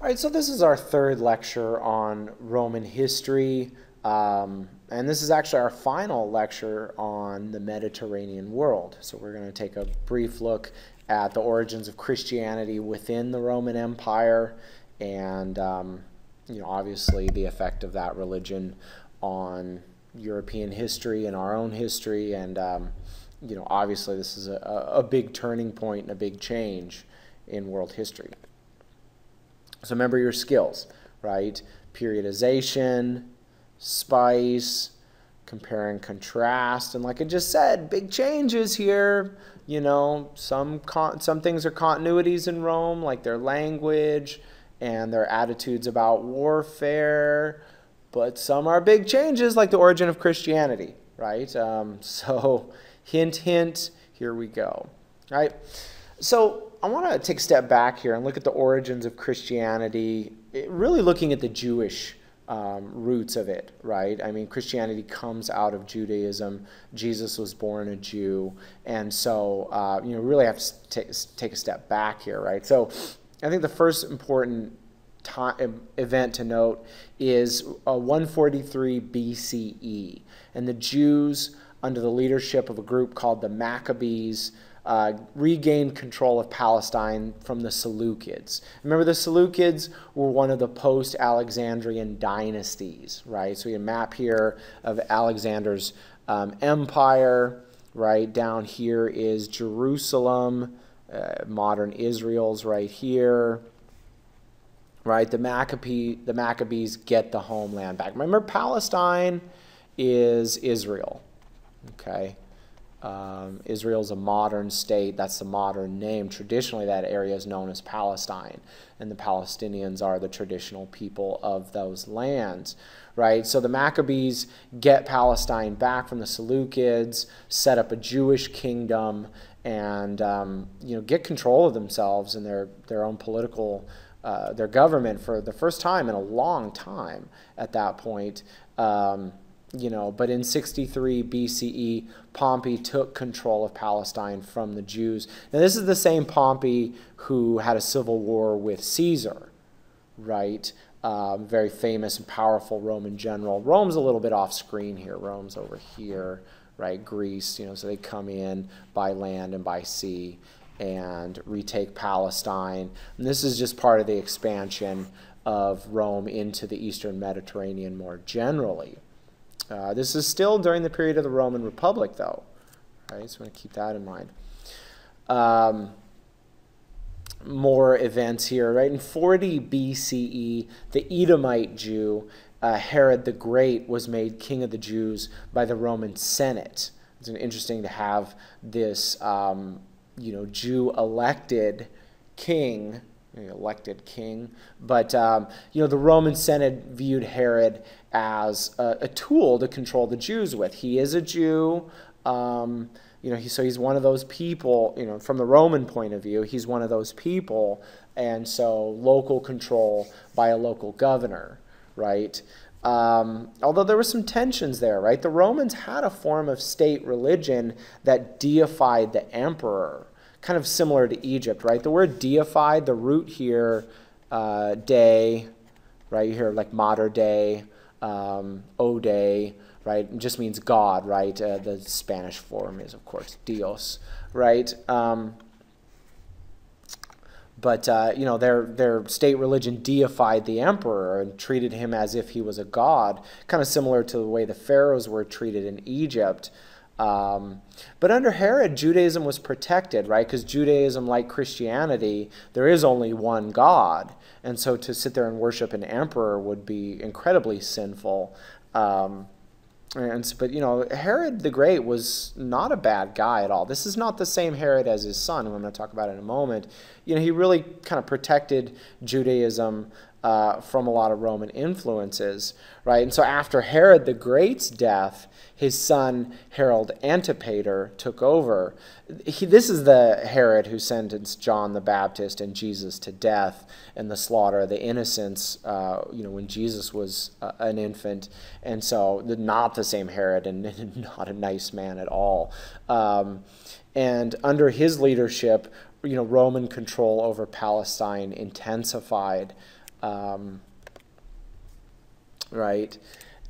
All right, so this is our third lecture on Roman history, and this is actually our final lecture on the Mediterranean world. So we're going to take a brief look at the origins of Christianity within the Roman Empire, and obviously the effect of that religion on European history and our own history, and obviously this is a big turning point and a big change in world history. So remember your skills, right? Periodization, spice, compare and contrast, and like I just said, big changes here. Some things are continuities in Rome, like their language and their attitudes about warfare, but some are big changes, like the origin of Christianity, right? So hint, hint, here we go, right? So I want to take a step back here and look at the origins of Christianity, really looking at the Jewish roots of it, right? I mean, Christianity comes out of Judaism. Jesus was born a Jew. And so, really have to take a step back here, right? So I think the first important event to note is 143 BCE. And the Jews, under the leadership of a group called the Maccabees, regained control of Palestine from the Seleucids. Remember, the Seleucids were one of the post-Alexandrian dynasties, right? So we have a map here of Alexander's empire, right? Down here is Jerusalem, modern Israel's right here, right? The Maccabees get the homeland back. Remember, Palestine is Israel, okay? Israel's a modern state. That's the modern name. Traditionally, that area is known as Palestine, and the Palestinians are the traditional people of those lands, right? So the Maccabees get Palestine back from the Seleucids, set up a Jewish kingdom, and get control of themselves and their own political, their government for the first time in a long time at that point. But in 63 BCE, Pompey took control of Palestine from the Jews. Now, this is the same Pompey who had a civil war with Caesar, right? Very famous and powerful Roman general. Rome's a little bit off screen here. Rome's over here, right? Greece, so they come in by land and by sea and retake Palestine. And this is just part of the expansion of Rome into the Eastern Mediterranean more generally. This is still during the period of the Roman Republic, though, right? So I want to keep that in mind. More events here, right? In 40 BCE, the Edomite Jew, Herod the Great, was made king of the Jews by the Roman Senate. It's interesting to have this, Jew elected king, but the Roman Senate viewed Herod as a tool to control the Jews with. He is a Jew, so he's one of those people, from the Roman point of view, he's one of those people, and so local control by a local governor, right? Although there were some tensions there, right? The Romans had a form of state religion that deified the emperor, kind of similar to Egypt, right? The word deified, the root here, day, right here, like mater dei, ode, right? It just means God, right? The Spanish form is, of course, Dios, right? Their state religion deified the emperor and treated him as if he was a god, kind of similar to the way the pharaohs were treated in Egypt. But under Herod, Judaism was protected, right? Because Judaism, like Christianity, there is only one God. And so to sit there and worship an emperor would be incredibly sinful. But Herod the Great was not a bad guy at all. This is not the same Herod as his son, who I'm going to talk about in a moment. He really kind of protected Judaism from a lot of Roman influences, right? And so after Herod the Great's death, his son Herod Antipater took over. This is the Herod who sentenced John the Baptist and Jesus to death and the slaughter of the innocents, when Jesus was an infant. And so not the same Herod, and not a nice man at all. And under his leadership, Roman control over Palestine intensified. Right?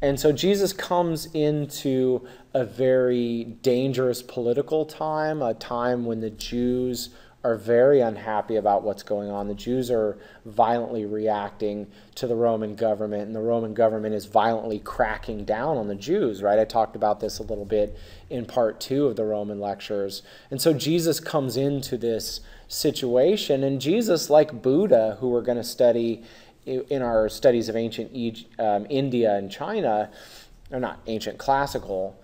And so Jesus comes into a very dangerous political time, a time when the Jews are very unhappy about what's going on. The Jews are violently reacting to the Roman government, and the Roman government is violently cracking down on the Jews, right? I talked about this a little bit in part 2 of the Roman lectures. And so Jesus comes into this situation, and Jesus, like Buddha, who we're going to study in our studies of ancient India and China, or not ancient, classical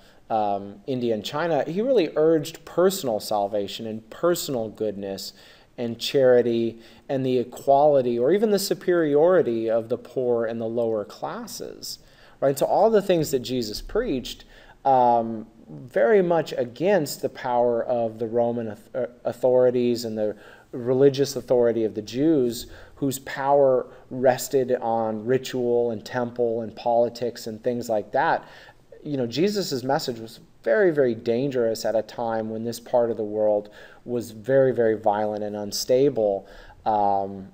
India and China, he really urged personal salvation and personal goodness and charity and the equality or even the superiority of the poor and the lower classes. Right? So all the things that Jesus preached, very much against the power of the Roman authorities and the religious authority of the Jews, whose power rested on ritual and temple and politics and things like that. You know, Jesus' message was very, very dangerous at a time when this part of the world was very, very violent and unstable. You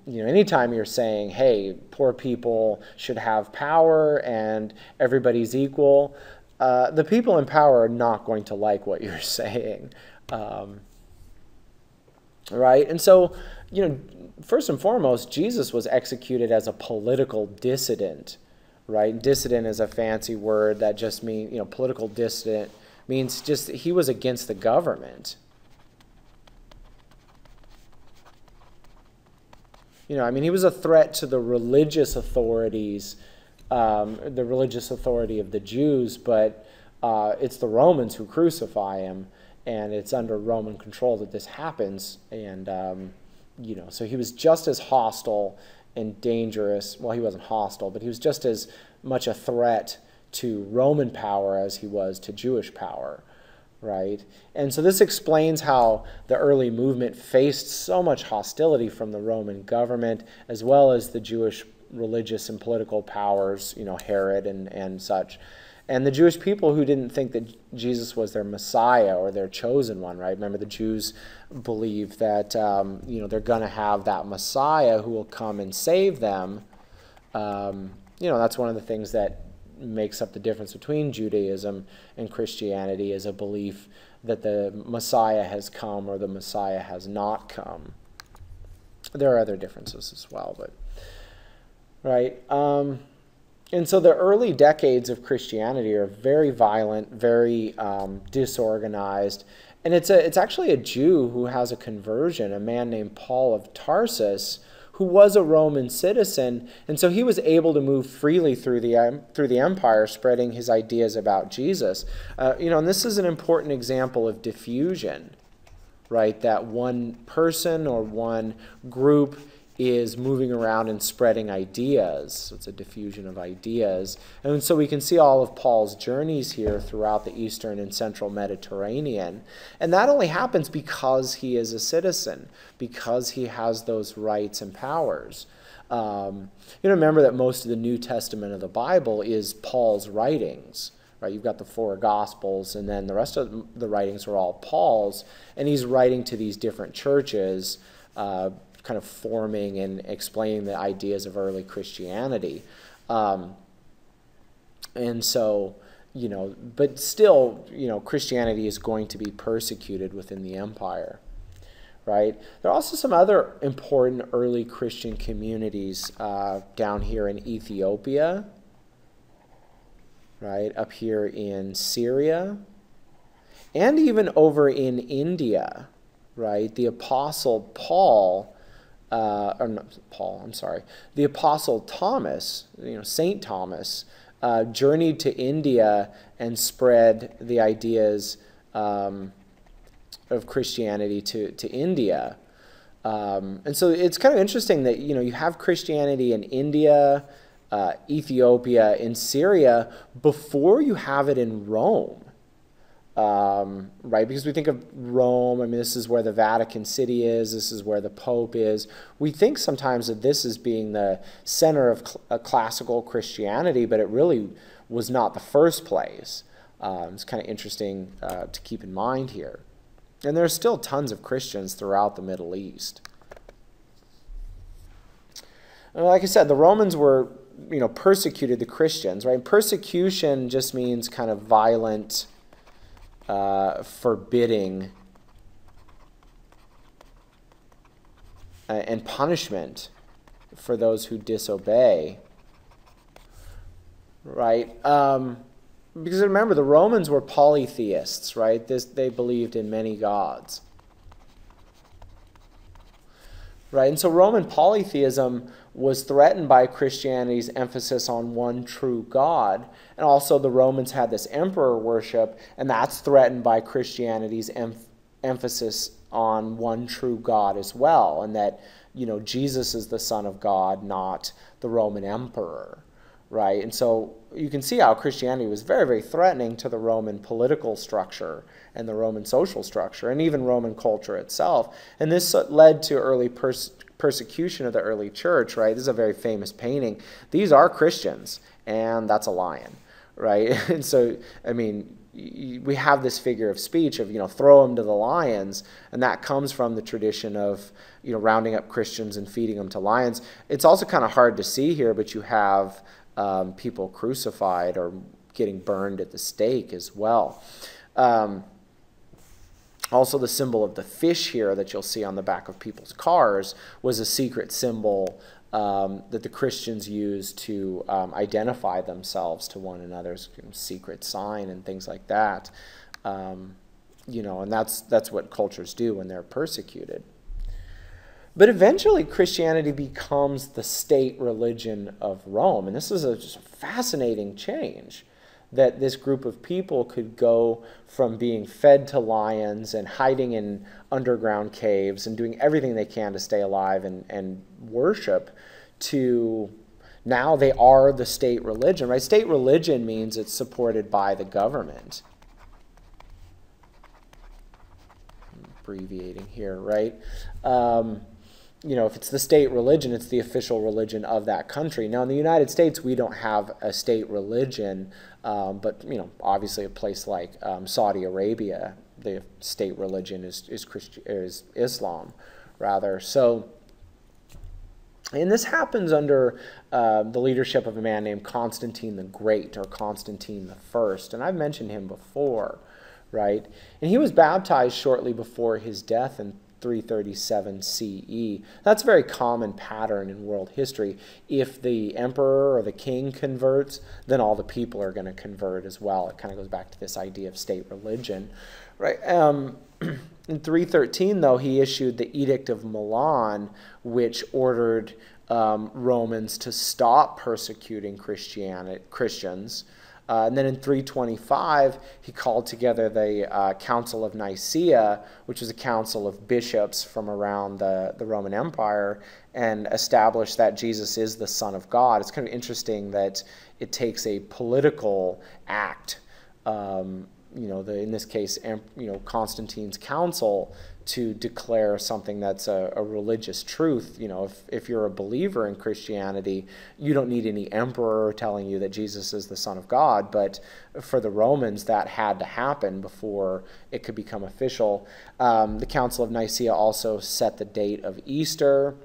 know, anytime you're saying, hey, poor people should have power and everybody's equal, the people in power are not going to like what you're saying. Right? And so, you know, first and foremost, Jesus was executed as a political dissident. Right? Dissident is a fancy word that just means, you know, political dissident means just he was against the government. You know, I mean, he was a threat to the religious authorities, the religious authority of the Jews, but it's the Romans who crucify him, and it's under Roman control that this happens. And, you know, so he was just as hostile and dangerous. Well, he wasn't hostile, but he was just as much a threat to Roman power as he was to Jewish power, right? And so this explains how the early movement faced so much hostility from the Roman government, as well as the Jewish religious and political powers, you know, Herod and such. And the Jewish people who didn't think that Jesus was their Messiah or their chosen one, right? Remember, the Jews believe that, you know, they're going to have that Messiah who will come and save them. You know, that's one of the things that makes up the difference between Judaism and Christianity, is a belief that the Messiah has come or the Messiah has not come. There are other differences as well, but, right? And so the early decades of Christianity are very violent, very disorganized. And it's actually a Jew who has a conversion, a man named Paul of Tarsus, who was a Roman citizen. And so he was able to move freely through the empire, spreading his ideas about Jesus. You know, and this is an important example of diffusion, right? That one person or one group is moving around and spreading ideas. So it's a diffusion of ideas. And so we can see all of Paul's journeys here throughout the Eastern and Central Mediterranean. And that only happens because he is a citizen, because he has those rights and powers. You know, remember that most of the New Testament of the Bible is Paul's writings. Right? You've got the 4 Gospels, and then the rest of the writings are all Paul's. And he's writing to these different churches, kind of forming and explaining the ideas of early Christianity. And so, you know, but still, you know, Christianity is going to be persecuted within the empire, right? There are also some other important early Christian communities down here in Ethiopia, right, up here in Syria, and even over in India, right? The Apostle Paul, or not Paul, I'm sorry, the Apostle Thomas, you know, Saint Thomas, journeyed to India and spread the ideas of Christianity to India. And so it's kind of interesting that, you know, you have Christianity in India, Ethiopia, in Syria, before you have it in Rome. Right, because we think of Rome, I mean, this is where the Vatican City is, this is where the Pope is. We think sometimes of this as being the center of classical Christianity, but it really was not the first place. It's kind of interesting to keep in mind here. And there's still tons of Christians throughout the Middle East. Like I said, the Romans were, persecuted the Christians, right? Persecution just means kind of violent, forbidding, and punishment for those who disobey, right? Because remember, the Romans were polytheists, right? They believed in many gods. Right, and so Roman polytheism was threatened by Christianity's emphasis on one true God. And also the Romans had this emperor worship, and that's threatened by Christianity's emphasis on one true God as well. And that, Jesus is the Son of God, not the Roman emperor. Right, and so you can see how Christianity was very, very threatening to the Roman political structure and the Roman social structure and even Roman culture itself. And this led to early persecution of the early church, right? This is a very famous painting. These are Christians, and that's a lion, right? And so, I mean, we have this figure of speech of, throw them to the lions, and that comes from the tradition of, rounding up Christians and feeding them to lions. It's also kind of hard to see here, but you have people crucified or getting burned at the stake as well. Also, the symbol of the fish here that you'll see on the back of people's cars was a secret symbol that the Christians used to identify themselves to one another's secret sign and things like that. And that's what cultures do when they're persecuted. But eventually, Christianity becomes the state religion of Rome. And this is just a fascinating change, that this group of people could go from being fed to lions and hiding in underground caves and doing everything they can to stay alive and worship, to now they are the state religion, right? State religion means it's supported by the government. I'm abbreviating here, right? If it's the state religion, it's the official religion of that country. Now, in the United States, we don't have a state religion, but, obviously a place like Saudi Arabia, the state religion is Islam, rather. So, and this happens under the leadership of a man named Constantine the Great, or Constantine the First, and I've mentioned him before, right? And he was baptized shortly before his death in 337 CE. That's a very common pattern in world history. If the emperor or the king converts, then all the people are going to convert as well. It kind of goes back to this idea of state religion, right? In 313, though, he issued the Edict of Milan, which ordered Romans to stop persecuting Christians. And then in 325, he called together the Council of Nicaea, which was a council of bishops from around the Roman Empire, and established that Jesus is the Son of God. It's kind of interesting that it takes a political act, in this case, Constantine's council, to declare something that's a religious truth. If you're a believer in Christianity, you don't need any emperor telling you that Jesus is the Son of God, but for the Romans, that had to happen before it could become official. The Council of Nicaea also set the date of Easter,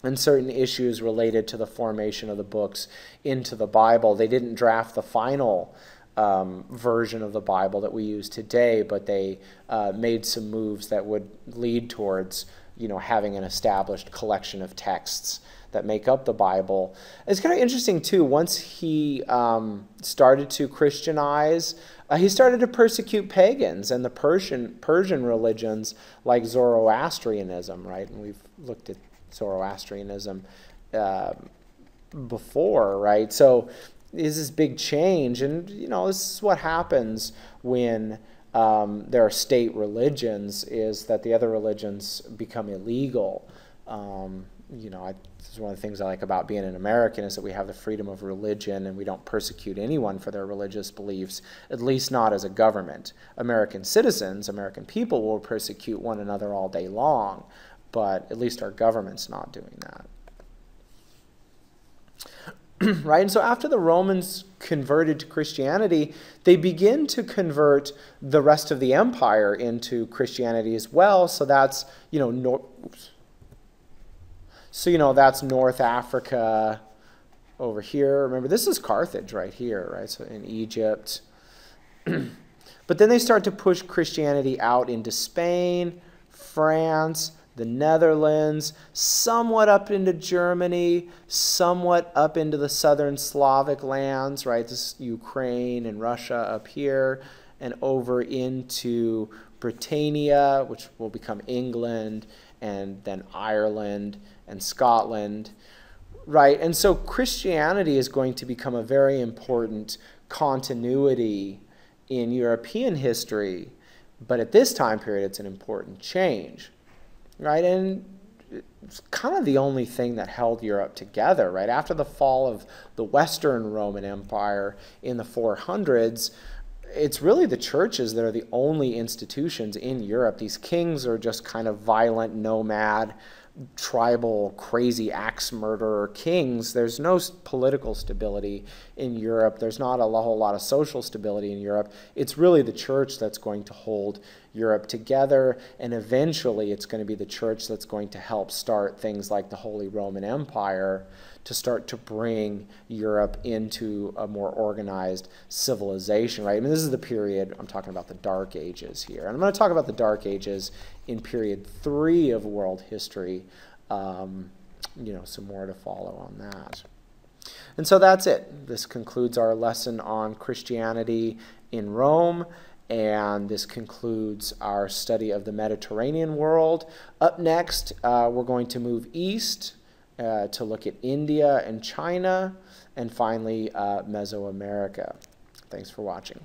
and certain issues related to the formation of the books into the Bible. They didn't draft the final version of the Bible that we use today, but they made some moves that would lead towards, having an established collection of texts that make up the Bible. It's kind of interesting too. Once he started to Christianize, he started to persecute pagans and the Persian religions like Zoroastrianism, right? And we've looked at Zoroastrianism before, right? So is this big change, and this is what happens when there are state religions, is that the other religions become illegal. This is one of the things I like about being an American, is that we have the freedom of religion and we don't persecute anyone for their religious beliefs, at least not as a government. American citizens, American people will persecute one another all day long, but at least our government's not doing that. Right, and so after the Romans converted to Christianity, they begin to convert the rest of the empire into Christianity as well. So that's So, you know, that's North Africa over here. Remember, this is Carthage right here, right? So in Egypt. But then they start to push Christianity out into Spain, France, the Netherlands, somewhat up into Germany, somewhat up into the southern Slavic lands, right? This is Ukraine and Russia up here, and over into Britannia, which will become England, and then Ireland and Scotland, right? And so Christianity is going to become a very important continuity in European history, but at this time period, it's an important change, right? And it's kind of the only thing that held Europe together, right? After the fall of the Western Roman Empire in the 400s, it's really the churches that are the only institutions in Europe. These kings are just kind of violent, nomad, tribal, crazy axe murderer kings. There's no political stability in Europe. There's not a whole lot of social stability in Europe. It's really the church that's going to hold Europe together, and eventually it's going to be the church that's going to help start things like the Holy Roman Empire to start to bring Europe into a more organized civilization, right? I mean, this is the period, I'm talking about the Dark Ages here. And I'm going to talk about the Dark Ages in period 3 of world history. You know, some more to follow on that. And so that's it. This concludes our lesson on Christianity in Rome, and this concludes our study of the Mediterranean world. Up next, we're going to move east to look at India and China, and finally Mesoamerica. Thanks for watching.